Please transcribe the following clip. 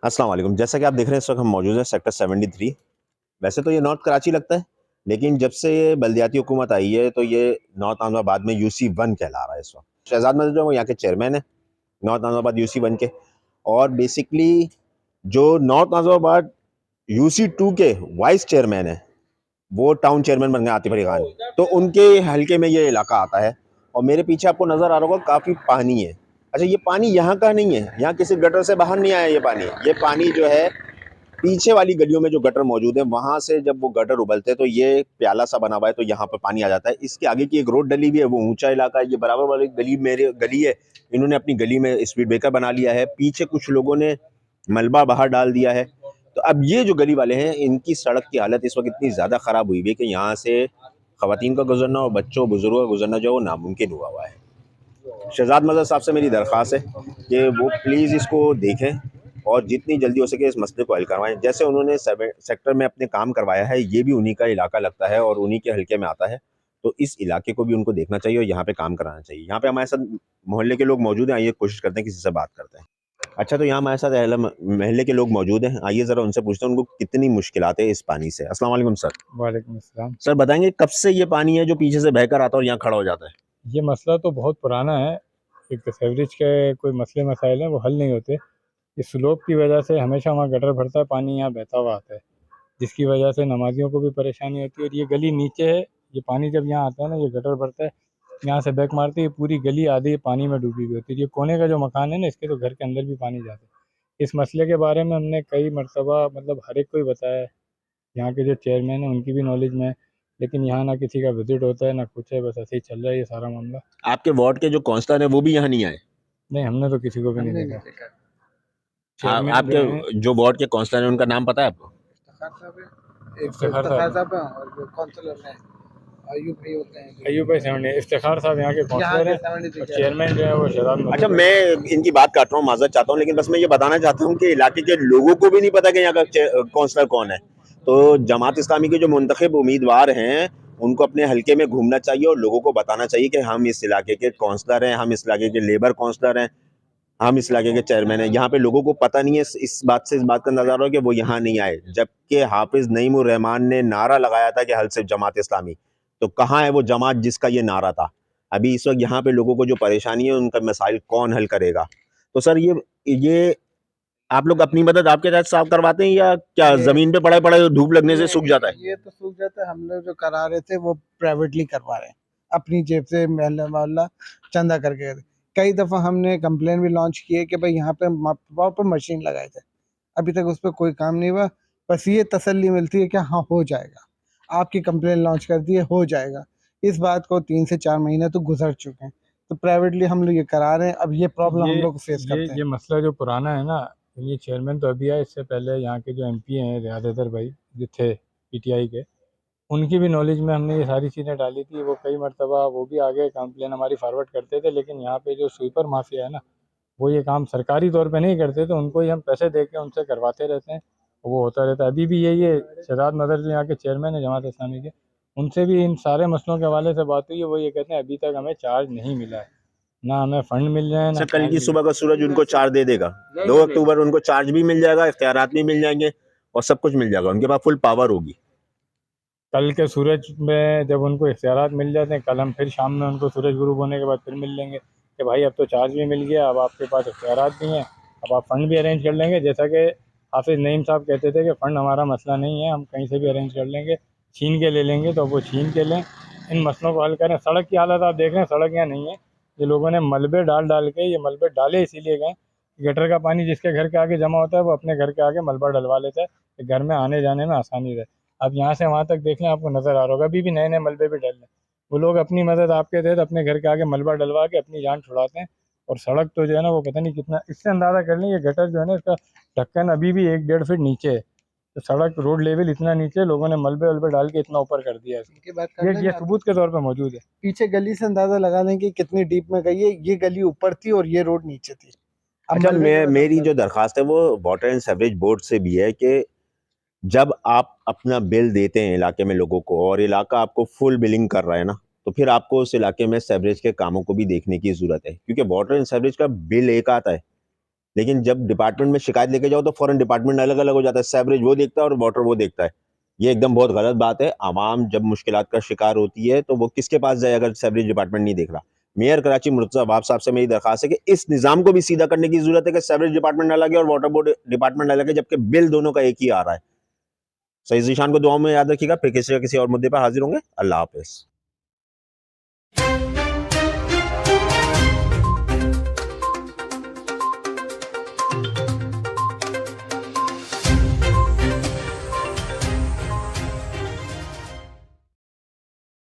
अस्सलाम वालेकुम। जैसा कि आप देख रहे हैं इस वक्त हम मौजूद हैं सेक्टर 73। वैसे तो ये नॉर्थ कराची लगता है, लेकिन जब से ये बल्दियाती हुकूमत आई है तो ये नॉर्थ नाज़िमाबाद में यूसी 1 कहला रहा है इस वक्त। शहजाद मदद जो है वो यहाँ के चेयरमैन है नॉर्थ नाज़िमाबाद यूसी 1 के। और बेसिकली जो नॉर्थ नाज़िमाबाद यूसी 2 के वाइस चेयरमैन है वो टाउन चेयरमैन बन गए आतिफ अली खान। तो उनके हल्के में ये इलाका आता है। और मेरे पीछे आपको नज़र आ रहा होगा काफ़ी पानी है। अच्छा, ये पानी यहाँ का नहीं है, यहाँ किसी गटर से बाहर नहीं आया ये पानी जो है पीछे वाली गलियों में जो गटर मौजूद है वहां से जब वो गटर उबलते हैं तो ये प्याला सा बना हुआ है, तो यहाँ पर पानी आ जाता है। इसके आगे की एक रोड डली भी है, वो ऊंचा इलाका है। ये बराबर वाली गली मेरे गली है, इन्होंने अपनी गली में स्पीड ब्रेकर बना लिया है। पीछे कुछ लोगों ने मलबा बाहर डाल दिया है। तो अब ये जो गली वाले हैं इनकी सड़क की हालत इस वक्त इतनी ज़्यादा ख़राब हुई है कि यहाँ से ख़वातीन का गुजरना और बच्चों बुजुर्गों का गुजरना जो है वो नामुमकिन हुआ है। शहजाद मदद साहब से मेरी दरख्वास्त है कि वो प्लीज़ इसको देखें और जितनी जल्दी हो सके इस मसले को हल करवाएं। जैसे उन्होंने सेक्टर में अपने काम करवाया है, ये भी उन्हीं का इलाका लगता है और उन्हीं के हल्के में आता है, तो इस इलाके को भी उनको देखना चाहिए और यहाँ पे काम कराना चाहिए। यहाँ पे हमारे साथ मोहल्ले के लोग मौजूद हैं, आइए कोशिश करते हैं किसी से बात करते हैं। अच्छा, तो यहाँ हमारे साथ मोहल्ले के लोग मौजूद हैं, आइए ज़रा उनसे पूछते हैं उनको कितनी मुश्किलात है इस पानी से। अस्सलाम वालेकुम सर। वालेकुम अस्सलाम। सर बताएंगे कब से ये पानी है जो पीछे से बहकर आता है और यहाँ खड़ा हो जाता है? ये मसला तो बहुत पुराना है। एक तो सीवरेज के कोई मसले मसाइल हैं वो हल नहीं होते। इस स्लोप की वजह से हमेशा वहाँ गटर भरता है, पानी यहाँ बहता हुआ आता है, जिसकी वजह से नमाजियों को भी परेशानी होती है। और ये गली नीचे है, ये पानी जब यहाँ आता है ना, ये गटर भरता है, यहाँ से बैक मारते ही पूरी गली आधी पानी में डूबी हुई होती है। ये कोने का जो मकान है ना, इसके तो घर के अंदर भी पानी जाता है। इस मसले के बारे में हमने कई मरतबा मतलब हर एक को ही बताया है। यहाँ के जो चेयरमैन है उनकी भी नॉलेज में है, लेकिन यहाँ ना किसी का विजिट होता है ना कुछ है, बस ऐसे ही चल रहा है ये सारा मामला। आपके वार्ड के जो काउंसलर है वो भी यहाँ नहीं आए? नहीं, हमने तो किसी को भी नहीं देखा। चेयरमैन जो हैं आपके जो वार्ड के काउंसलर हैं उनका नाम पता है आपको? इफ्तिखार साहब, और जो काउंसलर हैं अयूब भाई होते हैं, अयूब भाई सेवनी, इफ्तिखार साहब यहाँ के काउंसलर हैं, और चेयरमैन जो है वो शहजाद मदद। अच्छा, मैं इनकी बात काट रहा हूँ, माजरत चाहता हूँ, लेकिन बस मैं ये बताना चाहता हूँ कि इलाके के लोगों को भी नहीं पता कि यहाँ का काउंसलर कौन है। तो जमात इस्लामी के जो मुंतखब उम्मीदवार हैं उनको अपने हल्के में घूमना चाहिए और लोगों को बताना चाहिए कि हम इस इलाके के काउंसलर हैं, हम इस इलाके के लेबर काउंसलर हैं, हम इस इलाके के चेयरमैन हैं। यहाँ पे लोगों को पता नहीं है। इस बात से इस बात का अंदाजा हो कि वो यहाँ नहीं आए, जबकि हाफिज नईमुर रहमान ने नारा लगाया था कि हल सिर्फ जमात इस्लामी। तो कहाँ है वो जमात जिसका ये नारा था? अभी इस वक्त यहाँ पे लोगों को जो परेशानी है उनका मसाइल कौन हल करेगा? तो सर ये आप लोग अपनी मदद आपके तहत साफ करवाते हैं या क्या जमीन पे पड़े पड़े धूप लगने से सूख जाता है? ये तो सूख जाता है। हम लोग जो करा रहे थे वो प्राइवेटली करवा रहे हैं, अपनी जेब से महल्ला मोहल्ला चंदा करके। कई दफ़ा हमने कंप्लेन भी लॉन्च की है कि भाई यहाँ पे प्रॉपर मशीन लगाए थे, अभी तक उस पर कोई काम नहीं हुआ। बस ये तसल्ली मिलती है कि हाँ हो जाएगा, आपकी कंप्लेन लॉन्च कर दी है, हो जाएगा। इस बात को 3 से 4 महीने तो गुजर चुके हैं, तो प्राइवेटली हम लोग ये करा रहे हैं। अब ये प्रॉब्लम हम लोग फेस करते हैं। ये मसला जो पुराना है ना, ये चेयरमैन तो अभी आए, इससे पहले यहाँ के जो एमपी हैं रियाद हैदर भाई जो थे पीटीआई के, उनकी भी नॉलेज में हमने ये सारी चीज़ें डाली थी। वो कई मरतबा वो भी आगे कंप्लेन हमारी फॉरवर्ड करते थे, लेकिन यहाँ पे जो स्वीपर माफिया है ना, वो ये काम सरकारी तौर पे नहीं करते, तो उनको ही हम पैसे दे के उनसे करवाते रहते हैं, वो होता रहता है। अभी भी यही है, शहजाद मदर जो यहाँ के चेयरमैन है जमात इस्लामी के, उनसे भी इन सारे मसलों के हवाले से बात हुई है। वो ये कहते हैं अभी तक हमें चार्ज नहीं मिला है, ना हमें फंड मिल रहे हैं ना सर कल चार्ज की मिल सुबह का सूरज उनको चार्ज दे देगा, 2 अक्टूबर उनको चार्ज भी मिल जाएगा, इख्तियारात भी मिल जाएंगे और सब कुछ मिल जाएगा, उनके पास फुल पावर होगी। कल के सूरज में जब उनको इख्तियारात मिल जाते हैं, कल हम फिर शाम में उनको सूरज गुरूब होने के बाद फिर मिल लेंगे कि भाई अब तो चार्ज भी मिल गया, अब आपके पास इख्तियारात भी हैं, अब आप फ़ंड भी अरेंज कर लेंगे। जैसा कि हाफिज़ नईम साहब कहते थे कि फ़ंड हमारा मसला नहीं है, हम कहीं से भी अरेंज कर लेंगे, छीन के ले लेंगे, तो वो छीन के लें, इन मसलों को हल करें। सड़क की हालत आप देख रहे हैं, सड़क यहाँ नहीं है। ये लोगों ने मलबे डाल डाल के, ये मलबे डाले इसीलिए गए, गटर का पानी जिसके घर के आगे जमा होता है वो अपने घर के आगे मलबा डलवा लेता है कि घर में आने जाने में आसानी रहे। आप यहाँ से वहाँ तक देख लें, आपको नज़र आ रहा होगा अभी भी नए नए मलबे भी डल रहे हैं। वो लोग अपनी मदद आपके तहत अपने घर के आगे मलबा डलवा के अपनी जान छुड़ाते हैं। और सड़क तो जो है ना वो पता नहीं कितना, इससे अंदाज़ा कर लें ये गटर जो है ना इसका ढक्कन अभी भी 1-1.5 फीट नीचे है। तो सड़क रोड लेवल इतना नीचे, लोगों ने मलबे वलबे डाल के इतना ऊपर कर दिया है इनकी बात इसको। कर ये सबूत के तौर पर मौजूद है। पीछे गली से अंदाजा लगा लें कि कितनी डीप में गई है। ये गली ऊपर थी और ये रोड नीचे थी। अब अच्छा, मलबे की वजह मेरी से जो दरख्वास्त है वो वाटर एंड सेवरेज बोर्ड से भी है कि जब आप अपना बिल देते हैं इलाके में लोगों को और इलाका आपको फुल बिलिंग कर रहा है ना, तो फिर आपको उस इलाके में सेवरेज के कामों को भी देखने की ज़रूरत है, क्योंकि वाटर एंड सेवरेज का बिल एक आता है लेकिन जब डिपार्टमेंट में शिकायत लेके जाओ तो फौरन डिपार्टमेंट अलग अलग हो जाता है, सेवरेज वो देखता है और वाटर वो देखता है। ये एकदम बहुत गलत बात है। आवाम जब मुश्किलात का शिकार होती है तो वो किसके पास जाए अगर सेवरेज डिपार्टमेंट नहीं देख रहा। मेयर कराची मुर्तज़ा अब्बास साहब से मेरी दरखास्त है कि इस निज़ाम को भी सीधा करने की जरूरत है कि सेवरेज डिपार्टमेंट अलग है और वाटर बोर्ड डिपार्टमेंट अलग है, जबकि बिल दोनों का एक ही आ रहा है। सही ज़ीशान को दुआओं में याद रखिएगा। फिर किसी और मुद्दे पर हाजिर होंगे। अल्लाह हाफिज़।